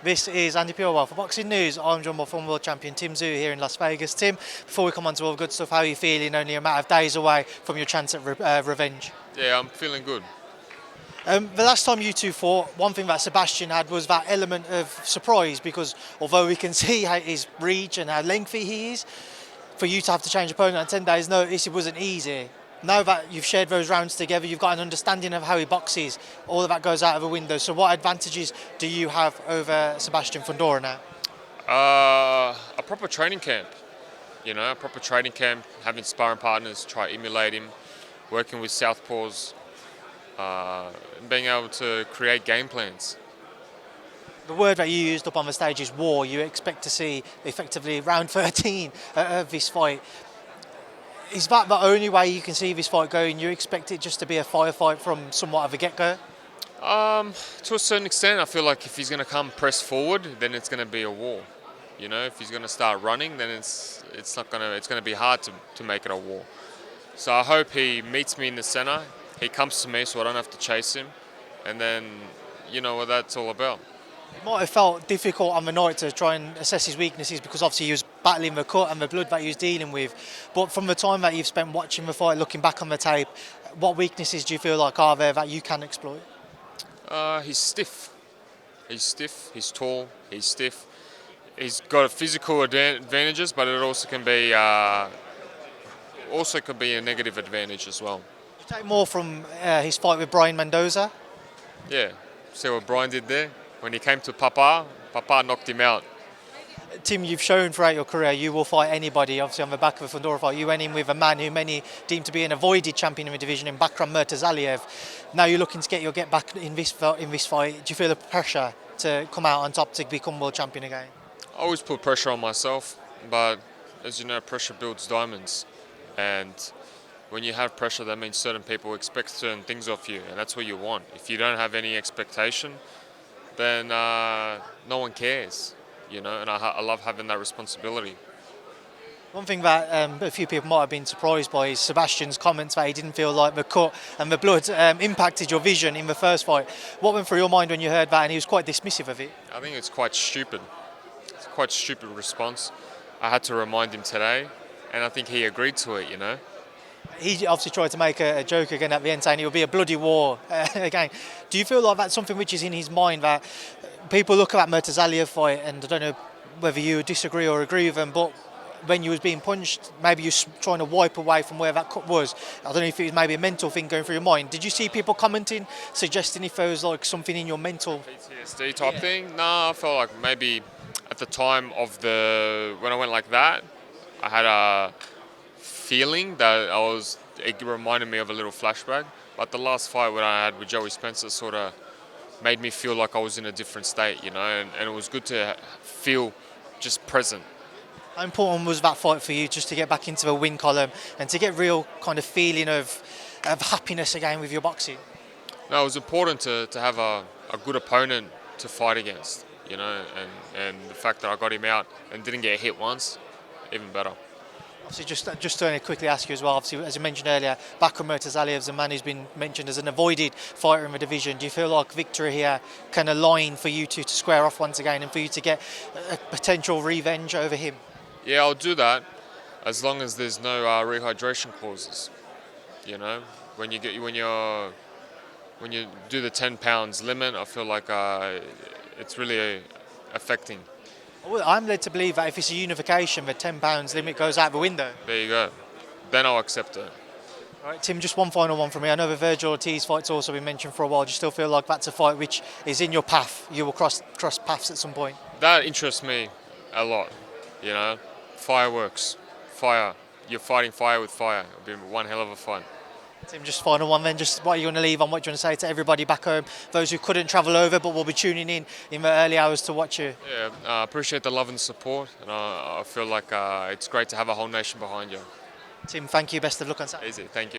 This is Andi Purewal for Boxing News. I'm joined by former world champion Tszyu here in Las Vegas. Tim, before we come on to all the good stuff, how are you feeling only a matter of days away from your chance at revenge? Yeah, I'm feeling good. The last time you two fought, one thing that Sebastian had was that element of surprise, because although we can see his reach and how lengthy he is, for you to have to change opponent on 10 days notice, it wasn't easy. Now that you've shared those rounds together, you've got an understanding of how he boxes. All of that goes out of the window. So what advantages do you have over Sebastian Fundora now? A proper training camp, a proper training camp, having sparring partners, try to emulate him, working with southpaws, and being able to create game plans. The word that you used up on the stage is war. You expect to see effectively round 13 of this fight. Is that the only way you can see this fight going? You expect it just to be a firefight from somewhat of a get-go? To a certain extent, I feel like if he's going to come press forward, then it's going to be a war. If he's going to start running, then it's going to be hard to make it a war. So I hope he meets me in the center. He comes to me, so I don't have to chase him, and then you know what that's all about. It might have felt difficult on the night to try and assess his weaknesses, because obviously he was battling the cut and the blood that he was dealing with. But from the time that you've spent watching the fight, looking back on the tape, what weaknesses do you feel like are there that you can exploit? He's stiff. He's stiff. He's tall. He's stiff. He's got physical advantages, but it also can be a negative advantage as well. You take more from his fight with Brian Mendoza? Yeah. See what Brian did there? When he came to Papa knocked him out. Tim, you've shown throughout your career you will fight anybody. Obviously, on the back of a Fundora fight, you went in with a man who many deem to be an avoided champion in the division, in Bakhram Murtazaliev. Now you're looking to get your get back in this fight. Do you feel the pressure to come out on top to become world champion again? I always put pressure on myself, but as you know, pressure builds diamonds. And when you have pressure, that means certain people expect certain things of you, and that's what you want. If you don't have any expectation, then no one cares, and I love having that responsibility. One thing that a few people might have been surprised by is Sebastian's comments that he didn't feel like the cut and the blood impacted your vision in the first fight. What went through your mind when you heard that? And he was quite dismissive of it. I think it's quite stupid. It's a quite stupid response. I had to remind him today, and I think he agreed to it, He obviously tried to make a joke again at the end, saying it will be a bloody war again. Do you feel like that's something which is in his mind, that people look at that Murtazaliev fight, and I don't know whether you disagree or agree with them, but when you was being punched, maybe you were trying to wipe away from where that cut was. I don't know if it was maybe a mental thing going through your mind. Did you see people commenting, suggesting if there was like something in your mental PTSD type thing? No, I felt like maybe at the time of when I went like that, I had a feeling that it reminded me of a little flashback. But the last fight when I had with Joey Spencer sort of made me feel like I was in a different state, and it was good to feel just present. How important was that fight for you, just to get back into the win column and to get real kind of feeling of happiness again with your boxing? No, it was important to have a good opponent to fight against, and the fact that I got him out and didn't get hit once, even better. Obviously, just to quickly ask you as well, obviously, as I mentioned earlier, Bakhram Murtazaliev is a man who's been mentioned as an avoided fighter in the division. Do you feel like victory here can align for you two to square off once again and for you to get a potential revenge over him? Yeah, I'll do that as long as there's no rehydration clauses. When you do the 10 pounds limit, I feel like it's really affecting. Well, I'm led to believe that if it's a unification, the £10 limit goes out the window. There you go. Then I'll accept it. All right, Tim, just one final one from me. I know the Vergil Ortiz fight's also been mentioned for a while. Do you still feel like that's a fight which is in your path? You will cross paths at some point? That interests me a lot. Fireworks, fire. You're fighting fire with fire. It'll be one hell of a fight. Tim, just final one then. Just what are you going to leave on? What do you want to say to everybody back home, those who couldn't travel over but will be tuning in the early hours to watch you? Yeah, I appreciate the love and support, and I feel like it's great to have a whole nation behind you. Tim, thank you. Best of luck on Saturday. Easy, thank you.